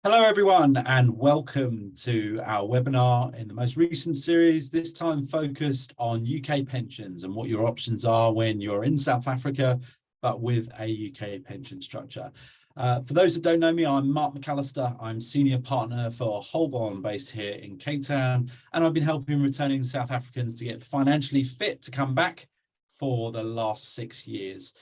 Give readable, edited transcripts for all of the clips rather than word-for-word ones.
Hello, everyone, and welcome to our webinar in the most recent series, this time focused on UK pensions and what your options are when you're in South Africa, but with a UK pension structure. For those that don't know me, I'm Mark McAllister. I'm Senior Partner for Holborn based here in Cape Town, and I've been helping returning South Africans to get financially fit to come back for the last 6 years.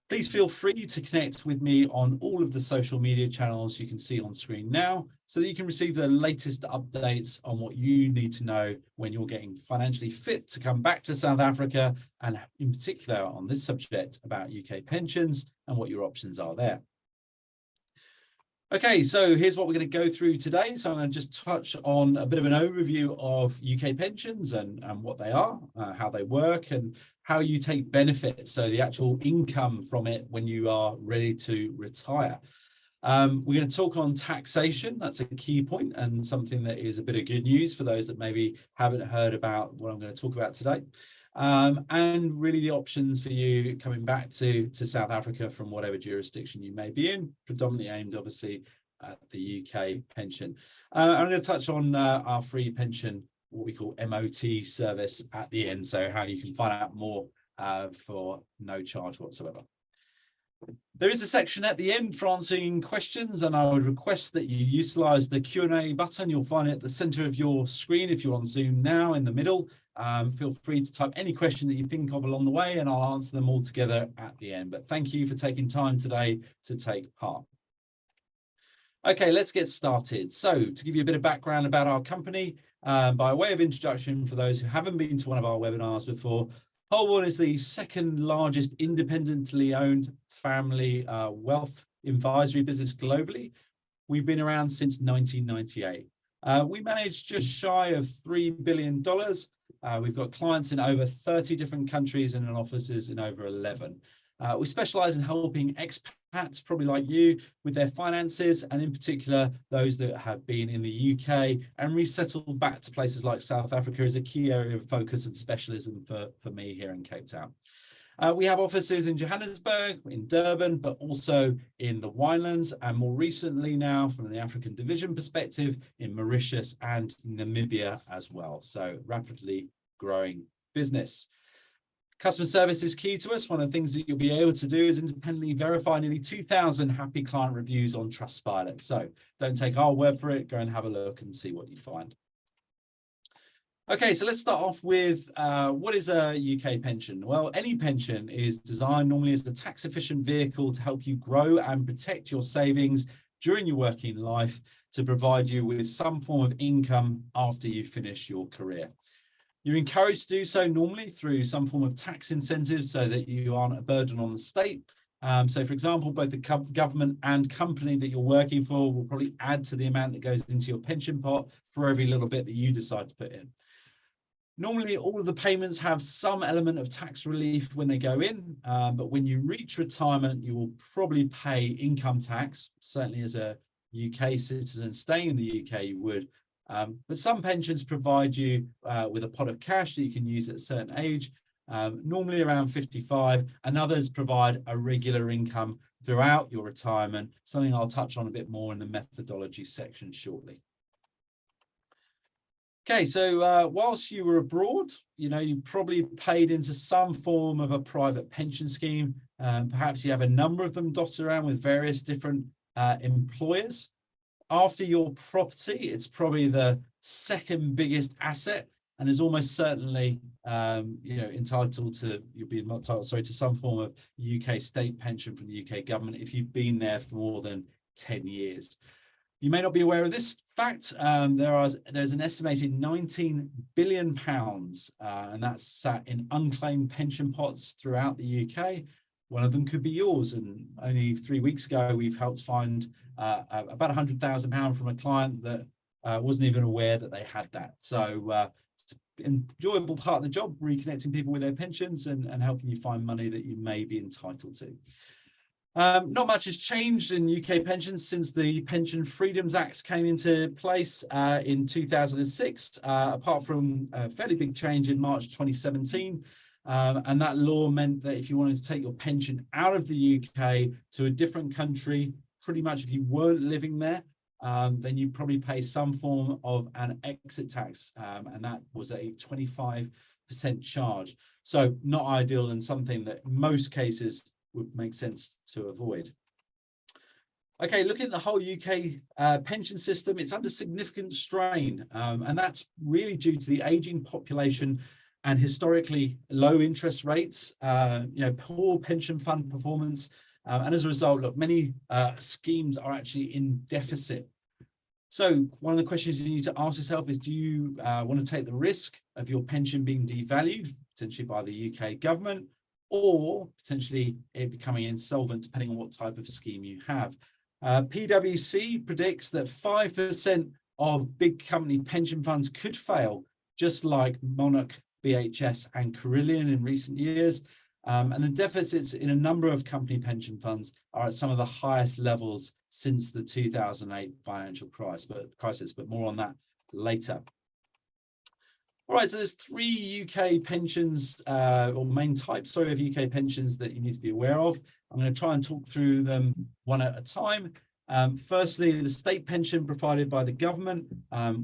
Please feel free to connect with me on all of the social media channels you can see on screen now so that you can receive the latest updates on what you need to know when you're getting financially fit to come back to South Africa, and in particular on this subject about UK pensions and what your options are there. Okay, so here's what we're going to go through today. So I'm going to just touch on a bit of an overview of UK pensions and what they are, how they work, and how you take benefit, so the actual income from it when you are ready to retire. We're going to talk on taxation. That's a key point and something that is a bit of good news for those that maybe haven't heard about what I'm going to talk about today. And really the options for you coming back to South Africa from whatever jurisdiction you may be in, predominantly aimed obviously at the UK pension. I'm going to touch on our free pension, what we call MOT service at the end, so how you can find out more for no charge whatsoever. There is a section at the end for answering questions, and I would request that you utilize the Q&A button. You'll find it at the center of your screen if you're on Zoom now, in the middle. Feel free to type any question that you think of along the way, and I'll answer them all together at the end. But thank you for taking time today to take part. Okay, let's get started. So to give you a bit of background about our company, by way of introduction for those who haven't been to one of our webinars before, Holborn is the second largest independently owned family wealth advisory business globally. We've been around since 1998. We manage just shy of $3 billion. We've got clients in over 30 different countries and offices in over 11. We specialize in helping expats, probably like you, with their finances, and in particular, those that have been in the UK and resettled back to places like South Africa is a key area of focus and specialism for me here in Cape Town. We have offices in Johannesburg, in Durban, but also in the Winelands, and more recently now, from the African division perspective, in Mauritius and Namibia as well. So rapidly growing business. Customer service is key to us. One of the things that you'll be able to do is independently verify nearly 2,000 happy client reviews on Trustpilot. So don't take our word for it. Go and have a look and see what you find. Okay, so let's start off with what is a UK pension? Well, any pension is designed normally as a tax-efficient vehicle to help you grow and protect your savings during your working life to provide you with some form of income after you finish your career. You're encouraged to do so normally through some form of tax incentives so that you aren't a burden on the state. So, for example, both the government and company that you're working for will probably add to the amount that goes into your pension pot for every little bit that you decide to put in. Normally, all of the payments have some element of tax relief when they go in, but when you reach retirement, you will probably pay income tax. Certainly as a UK citizen staying in the UK, you would. But some pensions provide you with a pot of cash that you can use at a certain age, normally around 55, and others provide a regular income throughout your retirement, something I'll touch on a bit more in the methodology section shortly. Okay, so whilst you were abroad, you probably paid into some form of a private pension scheme. Perhaps you have a number of them dotted around with various different employers. After your property, it's probably the second biggest asset, and is almost certainly, entitled to, you'll be entitled, sorry, to some form of UK state pension from the UK government if you've been there for more than 10 years. You may not be aware of this fact. There's an estimated £19 billion, and that's sat in unclaimed pension pots throughout the UK. One of them could be yours, and only 3 weeks ago, we've helped find about £100,000 from a client that wasn't even aware that they had that. So it's an enjoyable part of the job, reconnecting people with their pensions and helping you find money that you may be entitled to. Not much has changed in UK pensions since the Pension Freedoms Act came into place in 2006, apart from a fairly big change in March 2017. And that law meant that if you wanted to take your pension out of the UK to a different country, pretty much if you weren't living there, then you probably pay some form of an exit tax, and that was a 25% charge. So not ideal, and something that in most cases would make sense to avoid. Okay, looking at the whole UK pension system, it's under significant strain, and that's really due to the aging population and historically low interest rates, poor pension fund performance, and as a result, look, many schemes are actually in deficit. So one of the questions you need to ask yourself is, do you want to take the risk of your pension being devalued, potentially by the UK government, or potentially it becoming insolvent, depending on what type of scheme you have? PwC predicts that 5% of big company pension funds could fail, just like Monarch, BHS and Carillion in recent years. And the deficits in a number of company pension funds are at some of the highest levels since the 2008 financial crisis, but more on that later. All right, so there's 3 UK pensions, or main types, of UK pensions that you need to be aware of. I'm going to try and talk through them one at a time. Firstly, the state pension provided by the government,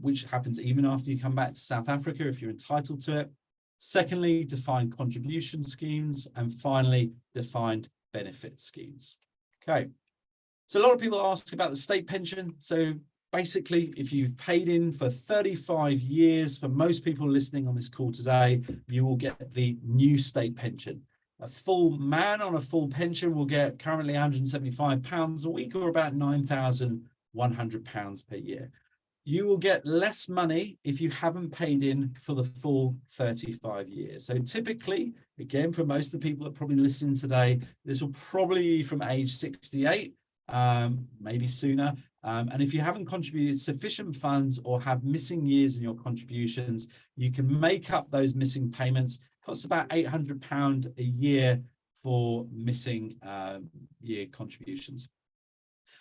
which happens even after you come back to South Africa if you're entitled to it. Secondly, defined contribution schemes. And finally, defined benefit schemes. Okay, so a lot of people ask about the state pension. So basically, if you've paid in for 35 years, for most people listening on this call today, you will get the new state pension. A full man on a full pension will get currently £175 a week, or about £9,100 per year. You will get less money if you haven't paid in for the full 35 years. So typically, again, for most of the people that are probably listening today, this will probably be from age 68, maybe sooner. And if you haven't contributed sufficient funds or have missing years in your contributions, you can make up those missing payments. It costs about £800 a year for missing year contributions.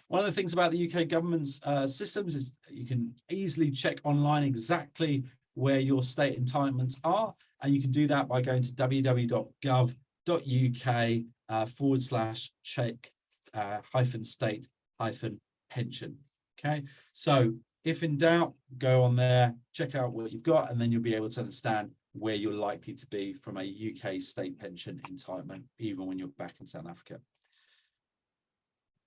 One of the things about the UK government's systems is you can easily check online exactly where your state entitlements are. And you can do that by going to www.gov.uk/check-state-pension. Okay, so if in doubt, go on there, check out what you've got, and then you'll be able to understand where you're likely to be from a UK state pension entitlement, even when you're back in South Africa.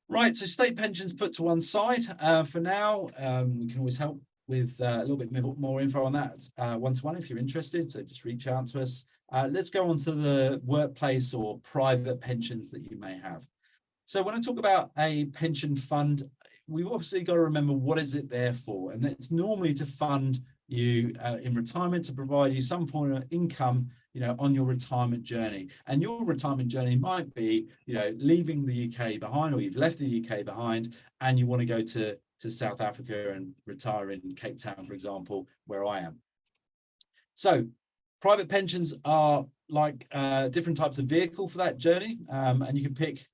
Right, so state pensions put to one side for now. We can always help with a little bit more info on that one-to-one if you're interested, so just reach out to us. Let's go on to the workplace or private pensions that you may have. So when I talk about a pension fund, we've obviously got to remember, what is it there for? And it's normally to fund you in retirement, to provide you some form of income, on your retirement journey. And your retirement journey might be, leaving the UK behind, or you've left the UK behind, and you want to go to South Africa and retire in Cape Town, for example, where I am. So private pensions are like different types of vehicle for that journey. And you can pick,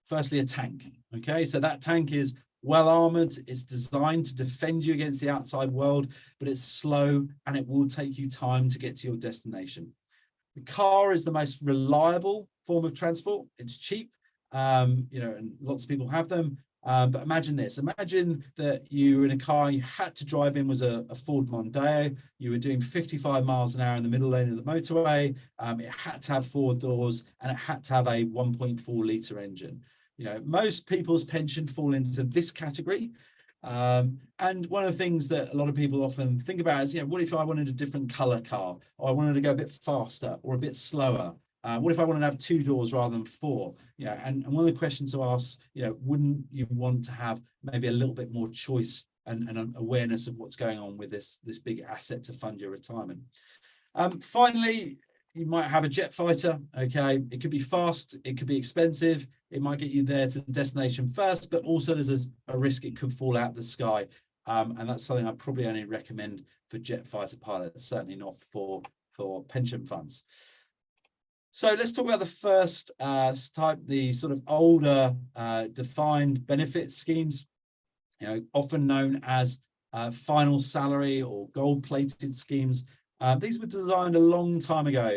firstly, a tank. Okay, so that tank is well armored. It's designed to defend you against the outside world, but it's slow and it will take you time to get to your destination. The car is the most reliable form of transport. It's cheap, and lots of people have them. But imagine this. Imagine that you were in a car, you had to drive in, was a Ford Mondeo. You were doing 55 miles an hour in the middle lane of the motorway. It had to have 4 doors, and it had to have a 1.4 litre engine. Most people's pension fall into this category. And one of the things that a lot of people often think about is, what if I wanted a different color car, or I wanted to go a bit faster or a bit slower? What if I wanted to have 2 doors rather than 4? And one of the questions to ask, wouldn't you want to have maybe a little bit more choice and an awareness of what's going on with this big asset to fund your retirement? Finally, you might have a jet fighter. Okay, it could be fast, it could be expensive, it might get you there to the destination first, but also there's a risk it could fall out of the sky. And that's something I probably only recommend for jet fighter pilots, certainly not for pension funds. So let's talk about the first type, the sort of older defined benefit schemes, often known as final salary or gold-plated schemes. These were designed a long time ago,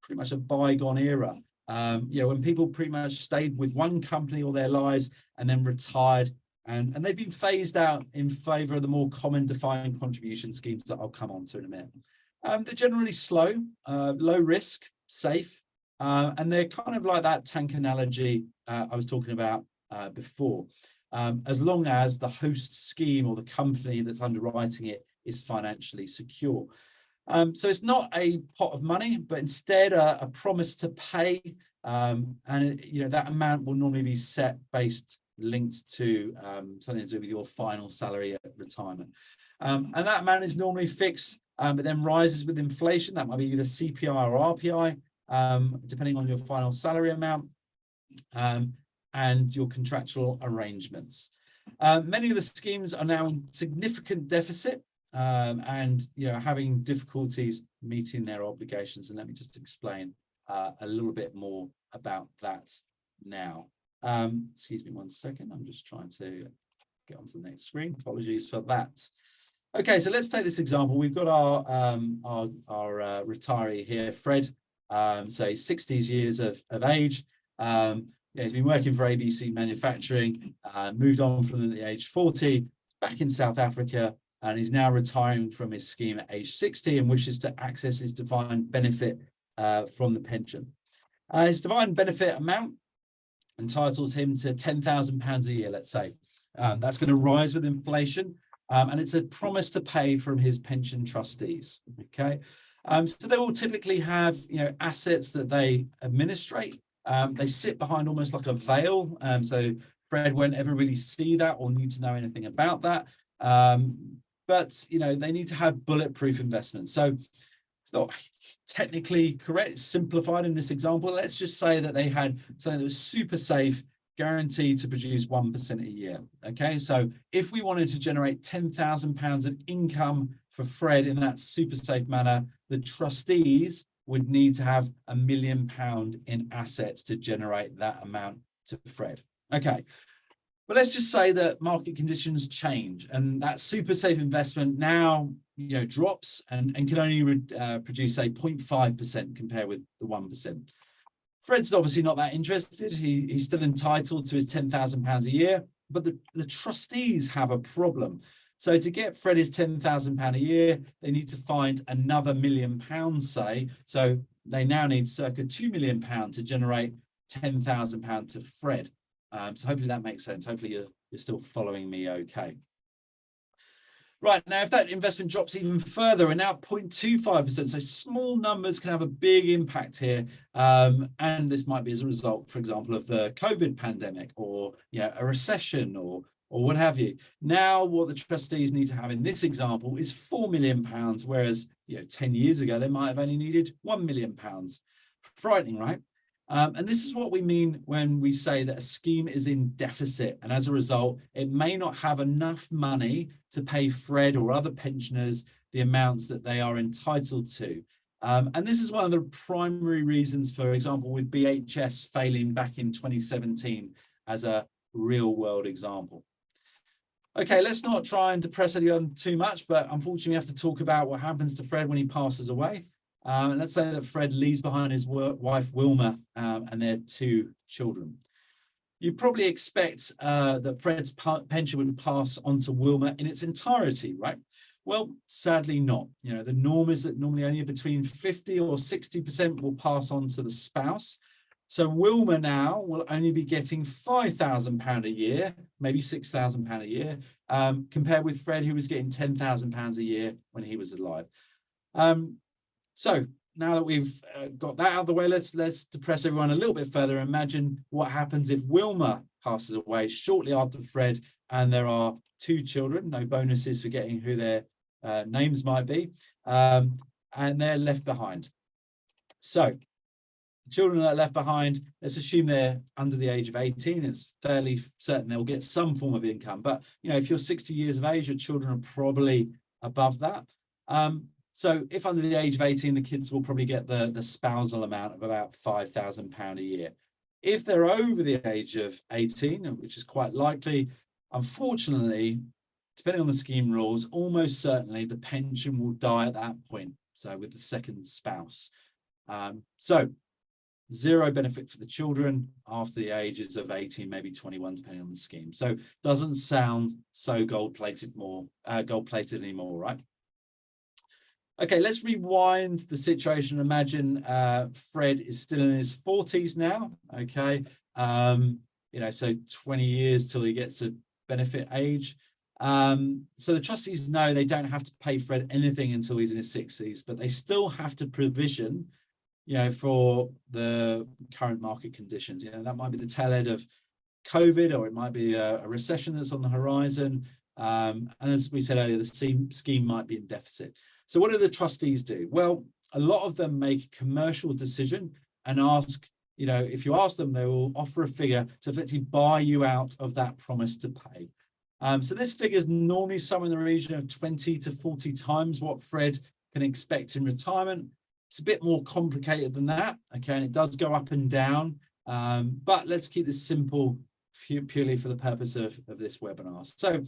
pretty much a bygone era, when people pretty much stayed with one company all their lives and then retired And they've been phased out in favour of the more common defined contribution schemes that I'll come on to in a minute. They're generally slow, low risk, safe, and they're kind of like that tank analogy I was talking about before, as long as the host scheme or the company that's underwriting it is financially secure. So it's not a pot of money, but instead a promise to pay, and that amount will normally be set based linked to something to do with your final salary at retirement, and that amount is normally fixed, but then rises with inflation. That might be either CPI or RPI, depending on your final salary amount, and your contractual arrangements. Many of the schemes are now in significant deficit, and having difficulties meeting their obligations. And let me just explain a little bit more about that now. Excuse me 1 second. I'm just trying to get onto the next screen. Apologies for that. Okay, so let's take this example. We've got our retiree here, Fred. So he's 60 years of age. He's been working for ABC Manufacturing, moved on from the age 40, back in South Africa, and he's now retiring from his scheme at age 60 and wishes to access his defined benefit from the pension. His defined benefit amount entitles him to £10,000 a year, let's say. That's going to rise with inflation, and it's a promise to pay from his pension trustees. Okay, so they will typically have assets that they administrate. They sit behind almost like a veil, so Fred won't ever really see that or need to know anything about that. But they need to have bulletproof investments. So it's not technically correct, it's simplified in this example. Let's just say that they had something that was super safe, guaranteed to produce 1% a year. Okay, so if we wanted to generate £10,000 of income for Fred in that super safe manner, the trustees would need to have £1 million in assets to generate that amount to Fred. Okay, but let's just say that market conditions change and that super safe investment now drops and can only produce say 0.5% compared with the 1%. Fred's obviously not that interested. He's still entitled to his £10,000 a year, but the trustees have a problem. So to get Fred his £10,000 a year, they need to find another £1 million, say. So they now need circa £2 million to generate £10,000 to Fred. So hopefully that makes sense. Hopefully you're still following me okay. Right, now if that investment drops even further, we're now at 0.25%. So small numbers can have a big impact here. And this might be as a result, for example, of the COVID pandemic or a recession or what have you. Now what the trustees need to have in this example is £4 million, whereas 10 years ago they might have only needed £1 million. Frightening, right? And this is what we mean when we say that a scheme is in deficit, and as a result, it may not have enough money to pay Fred or other pensioners the amounts that they are entitled to. And this is one of the primary reasons, for example, with BHS failing back in 2017 as a real world example. Okay, let's not try and depress anyone too much, but unfortunately we have to talk about what happens to Fred when he passes away. Let's say that Fred leaves behind his wife Wilma and their 2 children. You probably expect that Fred's pension would pass on to Wilma in its entirety, right? Well, sadly not. The norm is that normally only between 50 or 60% will pass on to the spouse. So Wilma now will only be getting £5,000 a year, maybe £6,000 a year, compared with Fred, who was getting £10,000 a year when he was alive. So now that we've got that out of the way, let's depress everyone a little bit further. Imagine what happens if Wilma passes away shortly after Fred and there are 2 children, no bonuses for getting who their names might be, and they're left behind. So children that are left behind, let's assume they're under the age of 18. It's fairly certain they'll get some form of income. But, if you're 60 years of age, your children are probably above that. So if under the age of 18, the kids will probably get the spousal amount of about £5,000 a year. If they're over the age of 18, which is quite likely, unfortunately, depending on the scheme rules, almost certainly the pension will die at that point. So with the second spouse. So zero benefit for the children after the ages of 18, maybe 21, depending on the scheme. So doesn't sound so gold-plated anymore, right? Okay, let's rewind the situation. Imagine Fred is still in his 40s now, okay? So 20 years till he gets to benefit age. So the trustees know they don't have to pay Fred anything until he's in his 60s, but they still have to provision, for the current market conditions. That might be the tail end of COVID, or it might be a recession that's on the horizon. And as we said earlier, the scheme might be in deficit. So what do the trustees do? Well, a lot of them make a commercial decision and ask, if you ask them, they will offer a figure to effectively buy you out of that promise to pay. So this figure is normally somewhere in the region of 20 to 40 times what Fred can expect in retirement. It's a bit more complicated than that, okay, and it does go up and down, but let's keep this simple purely for the purpose of this webinar. So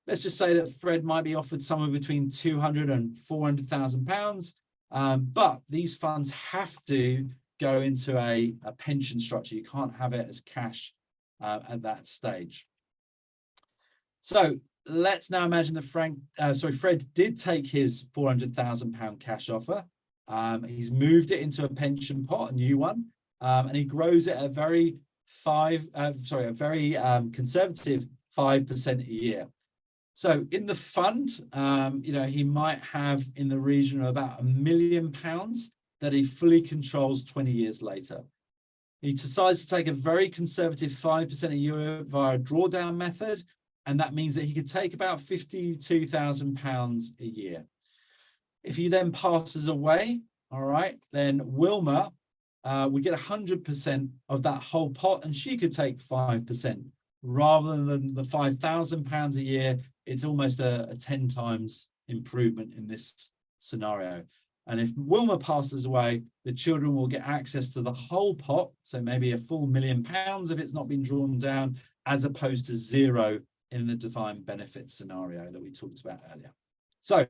let's just say that Fred might be offered somewhere between 200 and 400,000 pounds, but these funds have to go into a pension structure. You can't have it as cash at that stage. So let's now imagine that Fred did take his £400,000 cash offer. He's moved it into a pension pot, a new one, and he grows it at a very conservative 5% a year. So in the fund, he might have in the region of about £1 million that he fully controls 20 years later. He decides to take a very conservative 5% a year via a drawdown method, and that means that he could take about £52,000 a year. If he then passes away, all right, then Wilma would get 100% of that whole pot, and she could take 5% rather than the £5,000 a year. It's almost a 10 times improvement in this scenario. And if Wilma passes away, the children will get access to the whole pot, so maybe a full £1 million if it's not been drawn down, as opposed to zero in the defined benefit scenario that we talked about earlier. So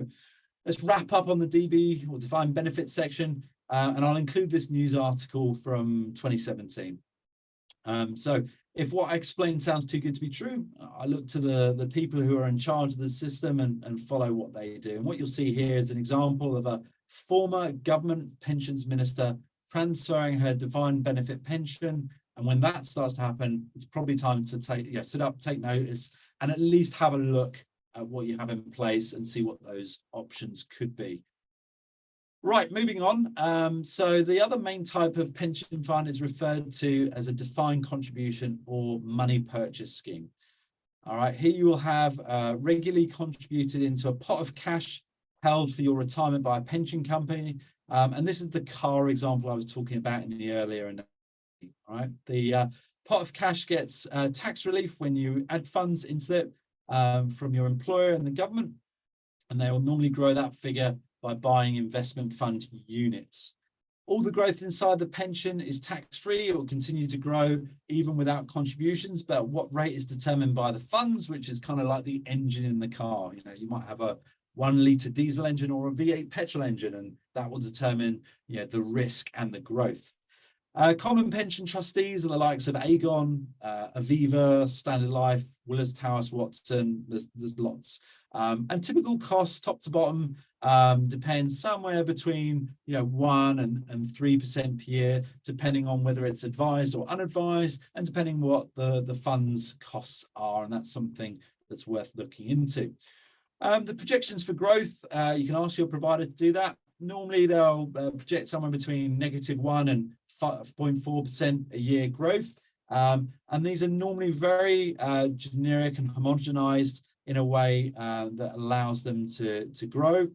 let's wrap up on the DB or defined benefit section, and I'll include this news article from 2017. So if what I explained sounds too good to be true, I look to the people who are in charge of the system and follow what they do. And what you'll see here is an example of a former government pensions minister transferring her defined benefit pension. And when that starts to happen, it's probably time to sit up, take notice, and at least have a look at what you have in place and see what those options could be. Right, moving on. So the other main type of pension fund is referred to as a defined contribution or money purchase scheme. All right, here you will have regularly contributed into a pot of cash held for your retirement by a pension company. And this is the car example I was talking about in the earlier. All right, the pot of cash gets tax relief when you add funds into it from your employer and the government, and they will normally grow that figure by buying investment fund units. All the growth inside the pension is tax-free. It will continue to grow even without contributions, but what rate is determined by the funds, which is kind of like the engine in the car. You might have a 1 litre diesel engine or a V8 petrol engine, and that will determine the risk and the growth. Common pension trustees are the likes of Aegon, Aviva, Standard Life, Willis Towers Watson. There's lots. And typical costs, top to bottom, depends somewhere between 1 and 3% per year, depending on whether it's advised or unadvised, and depending what the fund's costs are. And that's something that's worth looking into. The projections for growth, you can ask your provider to do that. Normally, they'll project somewhere between -1 and 5.4% a year growth. And these are normally very generic and homogenized in a way that allows them to grow,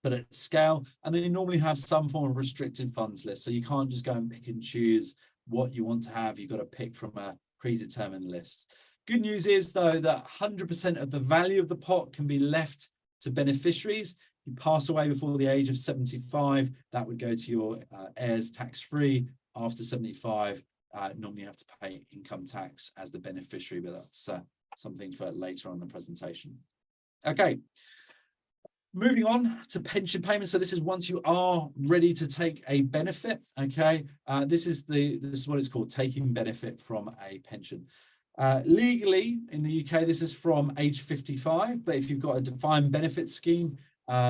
but at scale. And they normally have some form of restricted funds list. So you can't just go and pick and choose what you want to have. You've got to pick from a predetermined list. Good news is, though, that 100% of the value of the pot can be left to beneficiaries. You pass away before the age of 75, that would go to your heirs tax-free. After 75, normally you have to pay income tax as the beneficiary, but that's something for later on in the presentation. Okay, Moving on to pension payments. So this is once you are ready to take a benefit. Okay, this is what it's called, taking benefit from a pension. Legally in the UK, this is from age 55, but if you've got a defined benefit scheme,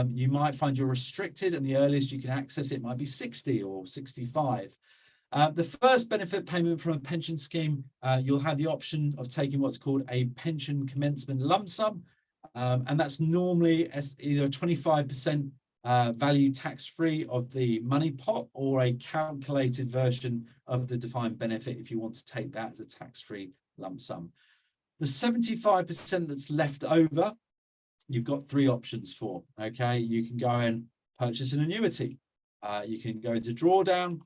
you might find you're restricted, and the earliest you can access it might be 60 or 65. The first benefit payment from a pension scheme, you'll have the option of taking what's called a pension commencement lump sum, and that's normally either a 25% value tax-free of the money pot, or a calculated version of the defined benefit if you want to take that as a tax-free lump sum. The 75% that's left over, you've got three options for. Okay, you can go and purchase an annuity, you can go into drawdown,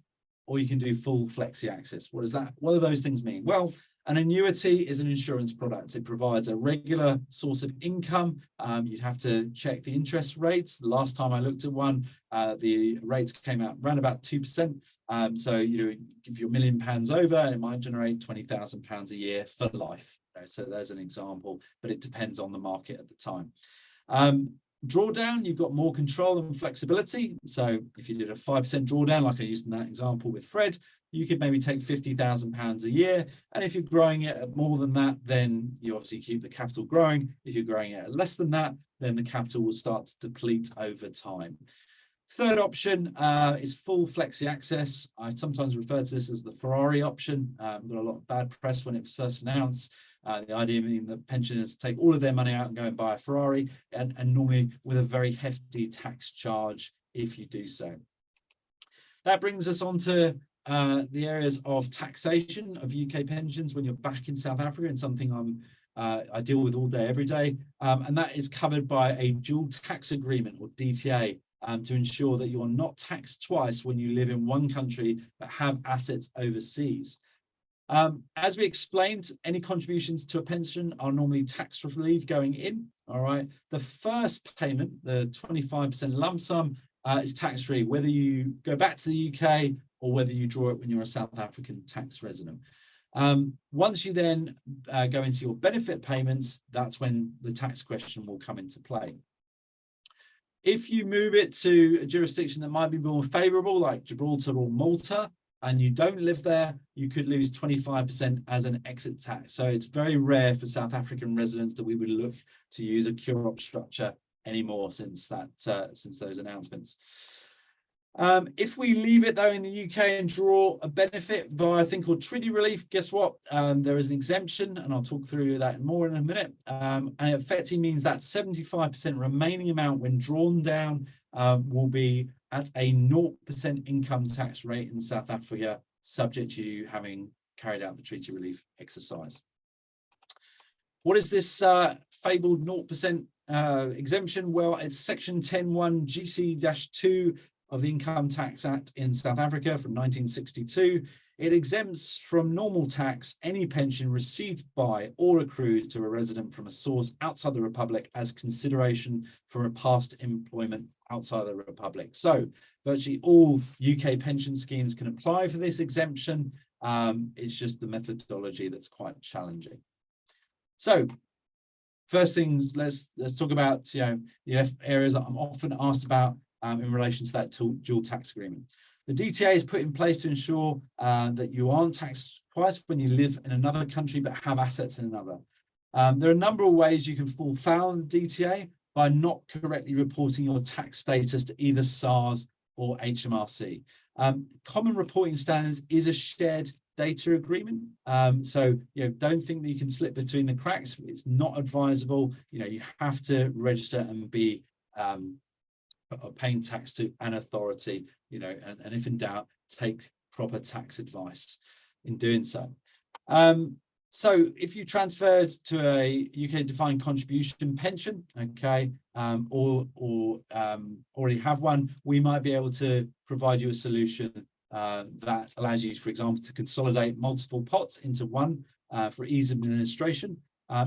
or you can do full flexi access. What do those things mean? Well, an annuity is an insurance product. It provides a regular source of income. You'd have to check the interest rates. The last time I looked at one, the rates came out around about 2%. So, if you're £1 million over, it might generate £20,000 a year for life. So there's an example, but it depends on the market at the time. Drawdown, you've got more control and flexibility. So if you did a 5% drawdown, like I used in that example with Fred, you could maybe take £50,000 a year. And if you're growing it at more than that, then you obviously keep the capital growing. If you're growing it at less than that, then the capital will start to deplete over time. Third option is full flexi access. I sometimes refer to this as the Ferrari option. Got a lot of bad press when it was first announced. The idea being that pensioners take all of their money out and go and buy a Ferrari, and normally with a very hefty tax charge if you do so. That brings us on to the areas of taxation of UK pensions when you're back in South Africa, and something I deal with all day, every day. And that is covered by a dual tax agreement, or DTA, to ensure that you're not taxed twice when you live in one country but have assets overseas. As we explained, any contributions to a pension are normally tax relief going in. All right. The first payment, the 25% lump sum, is tax-free, whether you go back to the UK or whether you draw it when you're a South African tax resident. Once you then go into your benefit payments, that's when the tax question will come into play. If you move it to a jurisdiction that might be more favorable, like Gibraltar or Malta, and you don't live there, you could lose 25% as an exit tax. So it's very rare for South African residents that we would look to use a cure-up structure anymore since those announcements. If we leave it though in the UK and draw a benefit via a thing called treaty relief, guess what? There is an exemption, and I'll talk through that more in a minute. And it effectively means that 75% remaining amount when drawn down will be at a 0% income tax rate in South Africa, subject to you having carried out the treaty relief exercise. What is this fabled 0% exemption? Well, it's Section 10(1) GC-2 of the Income Tax Act in South Africa from 1962. It exempts from normal tax any pension received by or accrued to a resident from a source outside the Republic as consideration for a past employment outside the Republic. So virtually all UK pension schemes can apply for this exemption. It's just the methodology that's quite challenging. So first things, let's talk about the areas that I'm often asked about in relation to that dual tax agreement. The DTA is put in place to ensure that you aren't taxed twice when you live in another country but have assets in another. There are a number of ways you can fall foul of the DTA by not correctly reporting your tax status to either SARS or HMRC. Common reporting standards is a shared data agreement. So don't think that you can slip between the cracks. It's not advisable. You have to register and be paying tax to an authority, and if in doubt, take proper tax advice in doing so. So if you transferred to a UK defined contribution pension, okay, or already have one, we might be able to provide you a solution that allows you, for example, to consolidate multiple pots into one for ease of administration.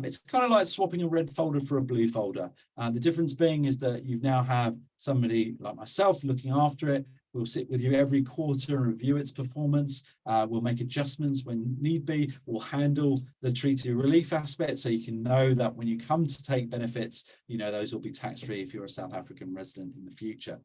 It's kind of like swapping a red folder for a blue folder. The difference being is that you now have somebody like myself looking after it, We'll sit with you every quarter and review its performance. We'll make adjustments when need be. We'll handle the treaty relief aspect, so you can know that when you come to take benefits, you know those will be tax-free if you're a South African resident in the future.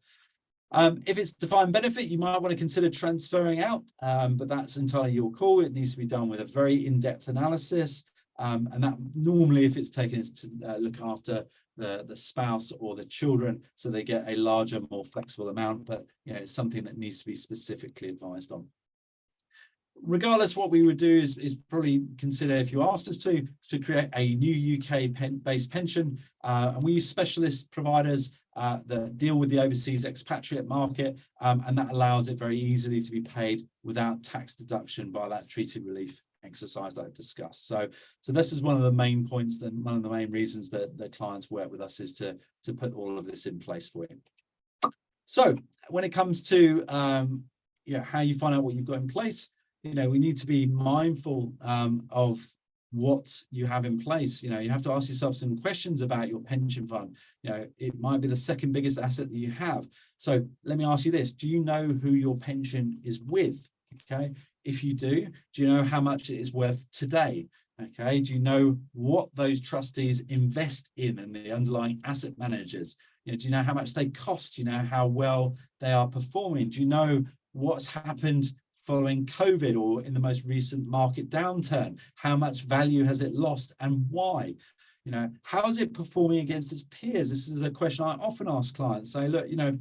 If it's defined benefit, you might want to consider transferring out, but that's entirely your call. It needs to be done with a very in-depth analysis, and that normally, if it's taken, is to look after the spouse or the children, so they get a larger, more flexible amount, but you know, it's something that needs to be specifically advised on. Regardless, what we would do is probably consider, if you asked us to create a new UK-based pension, and we use specialist providers that deal with the overseas expatriate market, and that allows it very easily to be paid without tax deduction by that treaty relief exercise that I've discussed. So this is one of the main points, that one of the main reasons that clients work with us is to put all of this in place for you. So when it comes to how you find out what you've got in place, you know, we need to be mindful of what you have in place. You know, you have to ask yourself some questions about your pension fund. You know, it might be the second biggest asset that you have. So let me ask you this: do you know who your pension is with? Okay, if you do you know how much it is worth today? Okay, do you know what those trustees invest in and the underlying asset managers? You know, do you know how much they cost? Do you know how well they are performing? Do you know what's happened following COVID or in the most recent market downturn? How much value has it lost and why? You know, how is it performing against its peers? This is a question I often ask clients. Say, look, you know,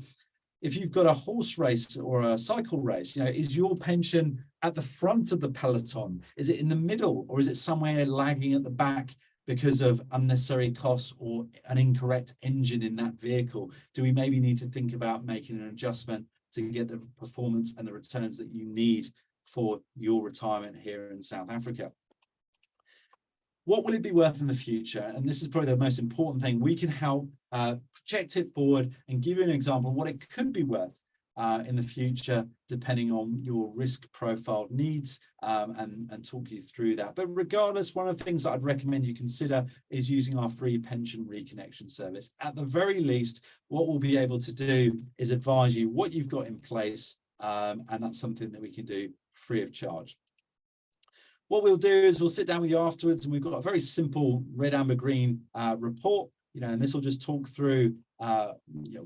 if you've got a horse race or a cycle race, you know, is your pension at the front of the peloton? Is it in the middle, or is it somewhere lagging at the back because of unnecessary costs or an incorrect engine in that vehicle? Do we maybe need to think about making an adjustment to get the performance and the returns that you need for your retirement here in South Africa? What will it be worth in the future? And this is probably the most important thing. We can help project it forward and give you an example of what it could be worth in the future, depending on your risk profile needs, and talk you through that. But regardless, one of the things that I'd recommend you consider is using our free pension reconnection service. At the very least, what we'll be able to do is advise you what you've got in place, and that's something that we can do free of charge. What we'll do is we'll sit down with you afterwards, and we've got a very simple red, amber, green report, you know, and this will just talk through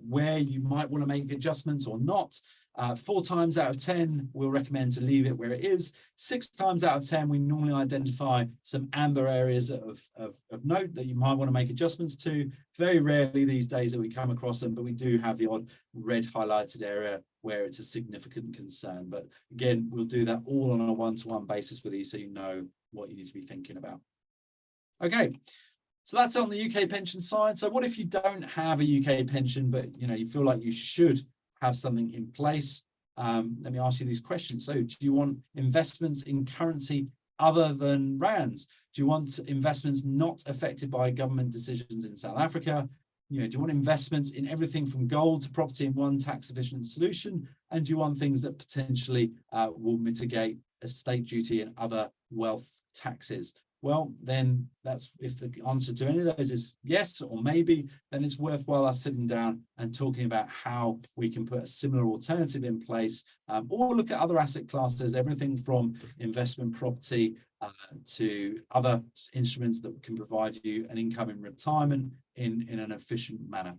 where you might want to make adjustments or not. 4 times out of 10, we'll recommend to leave it where it is. 6 times out of 10, we normally identify some amber areas of note that you might want to make adjustments to. Very rarely these days that we come across them, but we do have the odd red highlighted area where it's a significant concern. But again, we'll do that all on a one-to-one basis with you, so you know what you need to be thinking about. Okay. So that's on the UK pension side. So what if you don't have a UK pension, but you know you feel like you should have something in place? Let me ask you these questions. So do you want investments in currency other than rands? Do you want investments not affected by government decisions in South Africa? You know, do you want investments in everything from gold to property in one tax efficient solution? And do you want things that potentially will mitigate estate duty and other wealth taxes? Well, then that's, if the answer to any of those is yes or maybe, then it's worthwhile us sitting down and talking about how we can put a similar alternative in place, or look at other asset classes, everything from investment property to other instruments that can provide you an income in retirement in an efficient manner.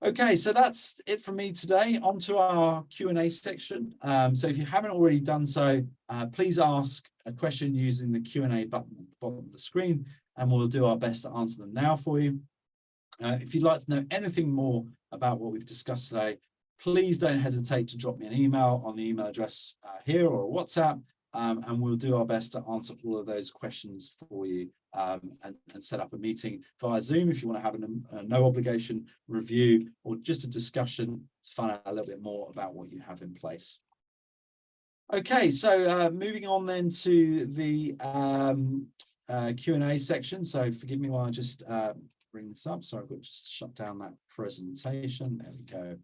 Okay, so that's it from me today. On to our Q&A section. So if you haven't already done so, please ask a question using the Q&A button at the bottom of the screen, and we'll do our best to answer them now for you. If you'd like to know anything more about what we've discussed today, please don't hesitate to drop me an email on the email address here, or a WhatsApp, and we'll do our best to answer all of those questions for you, and set up a meeting via Zoom if you want to have a no obligation review or just a discussion to find out a little bit more about what you have in place. Okay, so moving on then to the Q&A section. So forgive me while I just bring this up. Sorry, I've got to just shut down that presentation. There we go.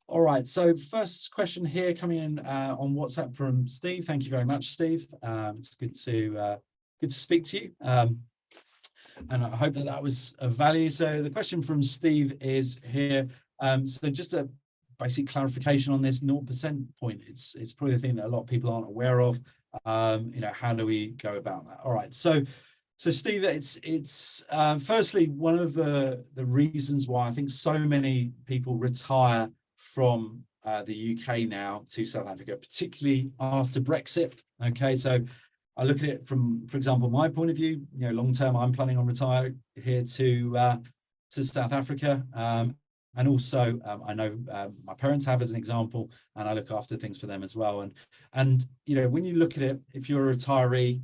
All right, so first question here coming in on WhatsApp from Steve. Thank you very much, Steve. It's good to speak to you, and I hope that was of value. So the question from Steve is here. So just a basic clarification on this 0% point. It's probably the thing that a lot of people aren't aware of. How do we go about that? All right, so Steve, it's firstly, one of the reasons why I think so many people retire from the UK now to South Africa, particularly after Brexit. Okay, so I look at it from, for example, my point of view. Long term, I'm planning on retiring here to South Africa. And also, I know my parents have, as an example, and I look after things for them as well. And when you look at it, if you're a retiree,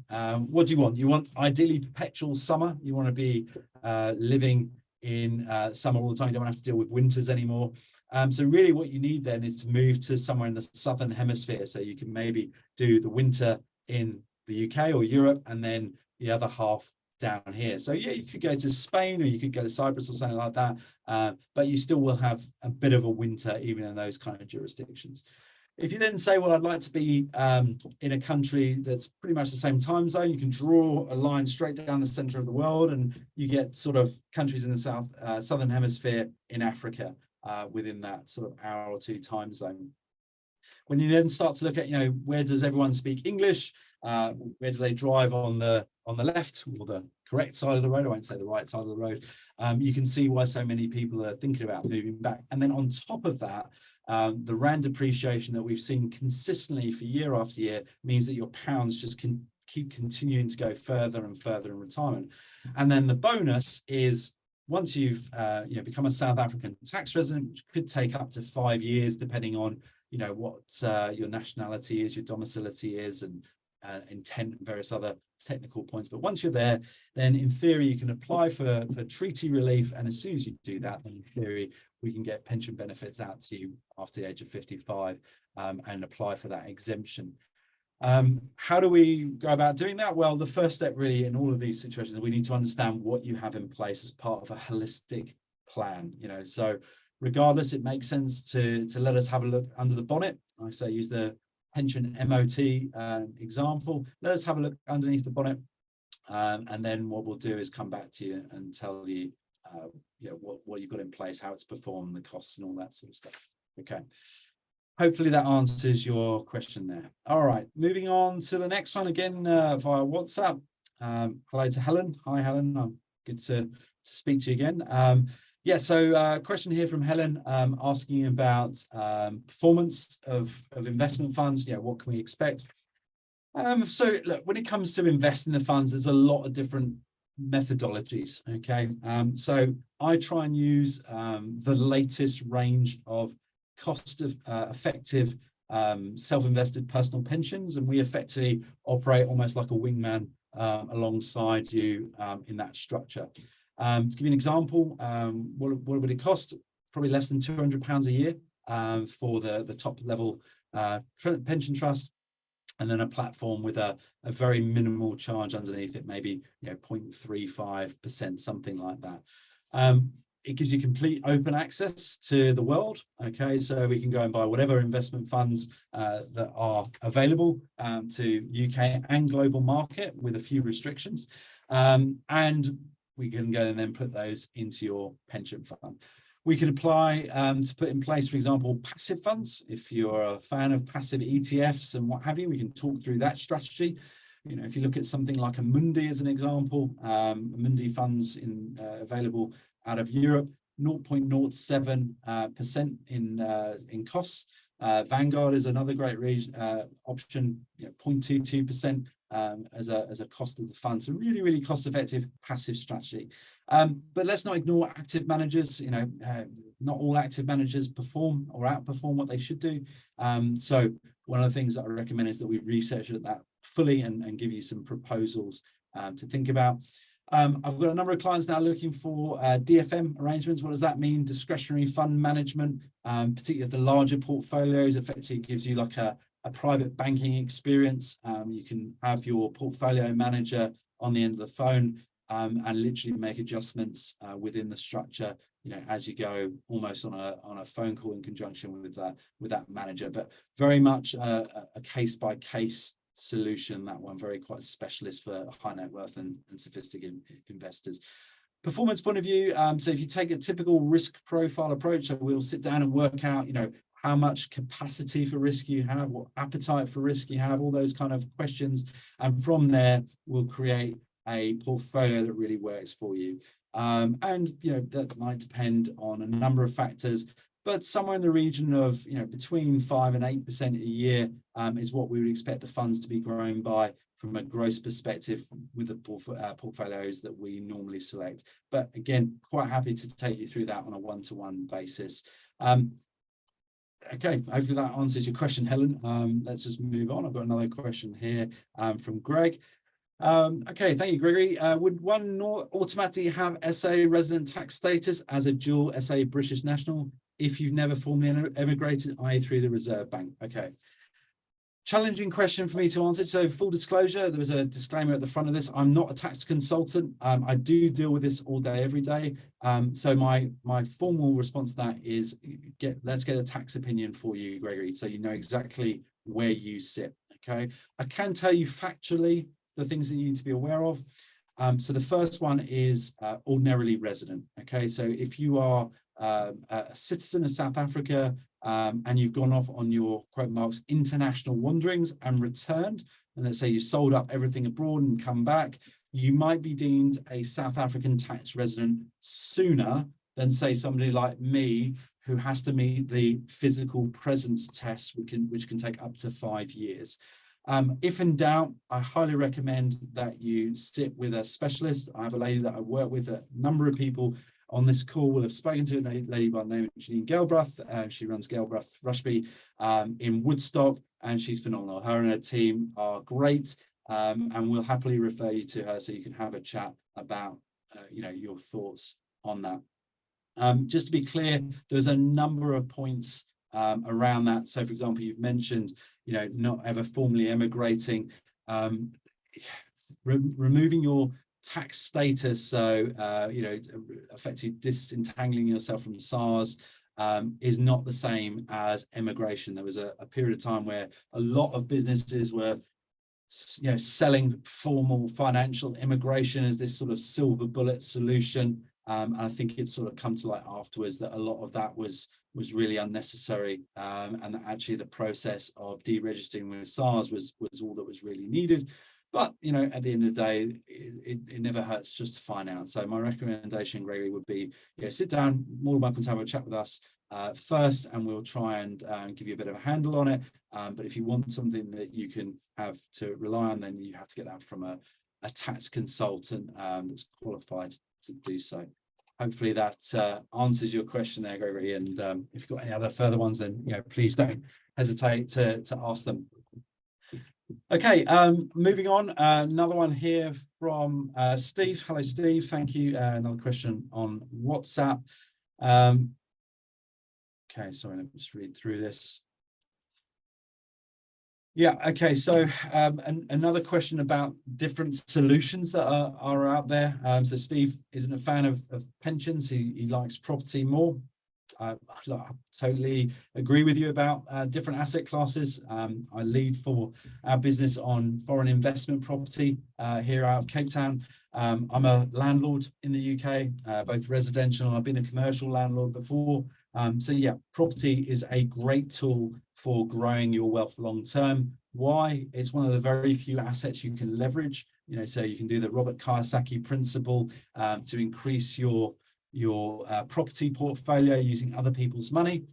what do you want? You want ideally perpetual summer. You want to be living in summer all the time. You don't have to deal with winters anymore. So really what you need then is to move to somewhere in the southern hemisphere, so you can maybe do the winter in the UK or Europe, and then the other half down here. So yeah, you could go to Spain, or you could go to Cyprus or something like that, but you still will have a bit of a winter even in those kind of jurisdictions. If you then say, well, I'd like to be in a country that's pretty much the same time zone, you can draw a line straight down the center of the world, and you get sort of countries in the southern hemisphere in Africa within that sort of hour or two time zone. When you then start to look at, where does everyone speak English? Where do they drive on the left, or the correct side of the road? I won't say the right side of the road. You can see why so many people are thinking about moving back. And then on top of that, the rand appreciation that we've seen consistently for year after year means that your pounds just can keep continuing to go further and further in retirement. And then the bonus is, once you've become a South African tax resident, which could take up to 5 years, depending on what your nationality is, your domicility is, and intent and various other technical points. But once you're there, then in theory you can apply for treaty relief, and as soon as you do that, then in theory we can get pension benefits out to you after the age of 55 and apply for that exemption. How do we go about doing that? Well, the first step really in all of these situations, we need to understand what you have in place as part of a holistic plan. So regardless, it makes sense to let us have a look under the bonnet. I say use the pension MOT example. Let us have a look underneath the bonnet, and then what we'll do is come back to you and tell you what you've got in place, how it's performed, the costs and all that sort of stuff. Okay. Hopefully that answers your question there. All right, moving on to the next one, again via WhatsApp. Hello to Helen. Hi, Helen. Good to speak to you again. So question here from Helen asking about performance of investment funds. What can we expect? So look, when it comes to investing the funds, there's a lot of different methodologies. Okay, so I try and use the latest range of cost-effective self-invested personal pensions, and we effectively operate almost like a wingman alongside you in that structure. To give you an example, what would it cost? Probably less than £200 a year for the top level pension trust, and then a platform with a very minimal charge underneath it, maybe 0.35%, something like that. It gives you complete open access to the world. Okay, so we can go and buy whatever investment funds that are available to UK and global market with a few restrictions, and we can go and then put those into your pension fund. We can apply to put in place, for example, passive funds. If you're a fan of passive ETFs and what have you, we can talk through that strategy. If you look at something like a Mundi as an example, Mundi funds available out of Europe, 0.07% in costs. Vanguard is another great option, 0.22% as a cost of the fund. So really, really cost-effective passive strategy. But let's not ignore active managers. Not all active managers perform or outperform what they should do. So one of the things that I recommend is that we research that fully and give you some proposals to think about. I've got a number of clients now looking for DFM arrangements. What does that mean? Discretionary fund management, particularly the larger portfolios. Effectively, it gives you like a private banking experience. You can have your portfolio manager on the end of the phone and literally make adjustments within the structure, as you go, almost on a phone call in conjunction with that manager. But very much a case-by-case solution, that one, very quite specialist for high net worth and sophisticated investors. performance point of view, so if you take a typical risk profile approach, so we'll sit down and work out, how much capacity for risk you have, what appetite for risk you have, all those kind of questions. And from there, we'll create a portfolio that really works for you. And, that might depend on a number of factors, but somewhere in the region of, between 5 and 8% a year is what we would expect the funds to be growing by from a gross perspective with the portfolios that we normally select. But again, quite happy to take you through that on a one-to-one basis. Okay, hopefully that answers your question, Helen. Let's just move on. I've got another question here from Greg. Okay, thank you, Gregory. Would one automatically have SA resident tax status as a dual SA British national if you've never formally emigrated, i.e. through the Reserve Bank? Okay. Challenging question for me to answer. So full disclosure, there was a disclaimer at the front of this. I'm not a tax consultant. I do deal with this all day, every day. So my formal response to that is let's get a tax opinion for you, Gregory, so you know exactly where you sit. Okay. I can tell you factually the things that you need to be aware of. So the first one is ordinarily resident. Okay. So if you are a citizen of South Africa, and you've gone off on your quote marks international wanderings and returned, and let's say you sold up everything abroad and come back, you might be deemed a South African tax resident sooner than say somebody like me who has to meet the physical presence test, which can take up to 5 years. If in doubt, I highly recommend that you sit with a specialist. I have a lady that I work with, a number of people on this call will have spoken to a lady by the name of Janine Gelbruth. She runs Gelbruth Rushby in Woodstock, and she's phenomenal. Her and her team are great, and we'll happily refer you to her so you can have a chat about your thoughts on that. Just to be clear, there's a number of points around that. So, for example, you've mentioned not ever formally emigrating, removing your tax status, so effectively disentangling yourself from SARS is not the same as emigration. There was a period of time where a lot of businesses were selling formal financial immigration as this sort of silver bullet solution, and I think it's sort of come to light afterwards that a lot of that was really unnecessary, and that actually the process of deregistering with SARS was all that was really needed. But, at the end of the day, it never hurts just to find out. So my recommendation, Gregory, would be, sit down, more than welcome to have a chat with us first, and we'll try and give you a bit of a handle on it. But if you want something that you can have to rely on, then you have to get that from a tax consultant that's qualified to do so. Hopefully that answers your question there, Gregory. And if you've got any other further ones, then, please don't hesitate to ask them. Okay, moving on, another one here from Steve. Hello, Steve. Thank you. Another question on WhatsApp. Okay, sorry, let me just read through this. Yeah, okay, so another question about different solutions that are out there. So Steve isn't a fan of pensions. He likes property more. I totally agree with you about different asset classes. I lead for our business on foreign investment property here out of Cape Town. I'm a landlord in the UK, both residential, and I've been a commercial landlord before. So yeah, property is a great tool for growing your wealth long term. Why? It's one of the very few assets you can leverage. So you can do the Robert Kiyosaki principle to increase your property portfolio using other people's money.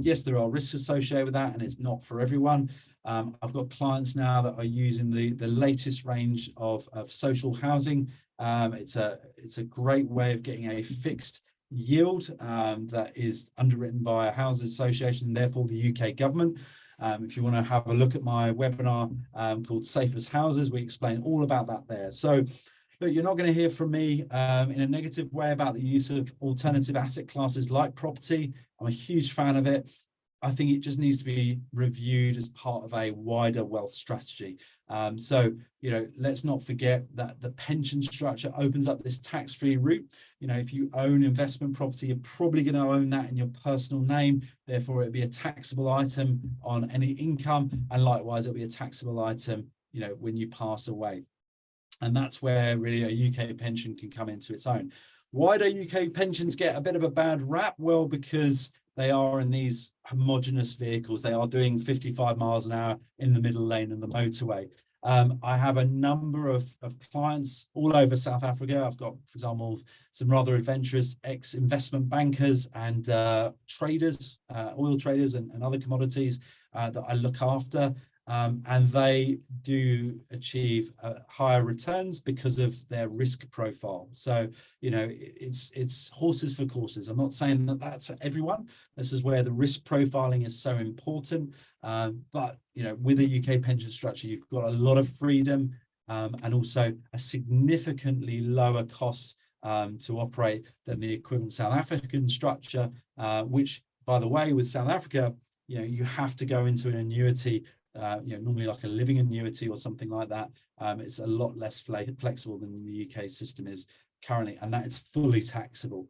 Yes, there are risks associated with that, and it's not for everyone. I've got clients now that are using the latest range of social housing. It's a great way of getting a fixed yield that is underwritten by a housing association, and therefore the UK government. If you want to have a look at my webinar called Safe as Houses, we explain all about that there. So look, you're not going to hear from me in a negative way about the use of alternative asset classes like property. I'm a huge fan of it. I think it just needs to be reviewed as part of a wider wealth strategy. So, let's not forget that the pension structure opens up this tax-free route. If you own investment property, you're probably going to own that in your personal name. Therefore, it'll be a taxable item on any income. And likewise, it'll be a taxable item, when you pass away. And that's where really a UK pension can come into its own. Why do UK pensions get a bit of a bad rap? Well, because they are in these homogenous vehicles. They are doing 55 miles an hour in the middle lane and the motorway. I have a number of clients all over South Africa. I've got, for example, some rather adventurous ex-investment bankers and traders, oil traders and other commodities that I look after. And they do achieve higher returns because of their risk profile. So, you know, it's horses for courses. I'm not saying that that's for everyone. This is where the risk profiling is so important. But, you know, with a UK pension structure, you've got a lot of freedom and also a significantly lower cost to operate than the equivalent South African structure, which, by the way, with South Africa, you know, you have to go into an annuity, you know, normally like a living annuity or something like that. It's a lot less flexible than the UK system is currently, and that is fully taxable,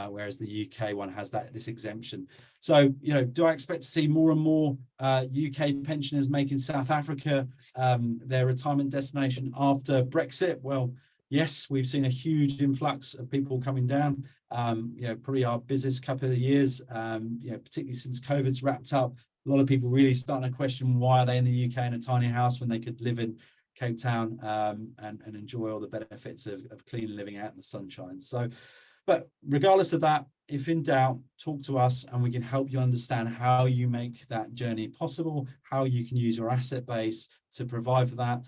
whereas the UK one has this exemption. So, you know, do I expect to see more and more UK pensioners making South Africa their retirement destination after Brexit? Well, yes, we've seen a huge influx of people coming down. You know, probably our busiest couple of years, you know, particularly since COVID's wrapped up. A lot of people really starting to question, why are they in the UK in a tiny house when they could live in Cape Town and enjoy all the benefits of clean living out in the sunshine. So, but regardless of that, if in doubt, talk to us and we can help you understand how you make that journey possible, how you can use your asset base to provide for that.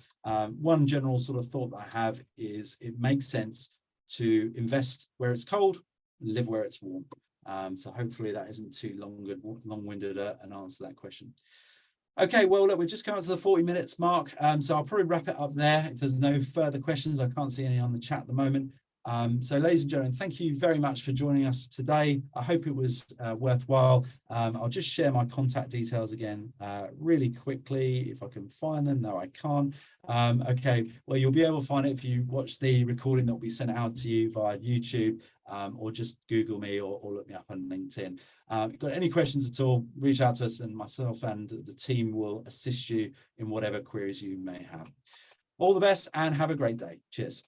One general sort of thought that I have is it makes sense to invest where it's cold, live where it's warm. So hopefully that isn't too long-winded an answer to that question. Okay, well, look, we're just coming to the 40 minutes mark. So I'll probably wrap it up there. If there's no further questions, I can't see any on the chat at the moment. So ladies and gentlemen, thank you very much for joining us today. I hope it was worthwhile. I'll just share my contact details again really quickly if I can find them. No, I can't. Okay, well, you'll be able to find it if you watch the recording that will be sent out to you via YouTube, or just Google me or look me up on LinkedIn. If you've got any questions at all, reach out to us and myself and the team will assist you in whatever queries you may have. All the best and have a great day. Cheers.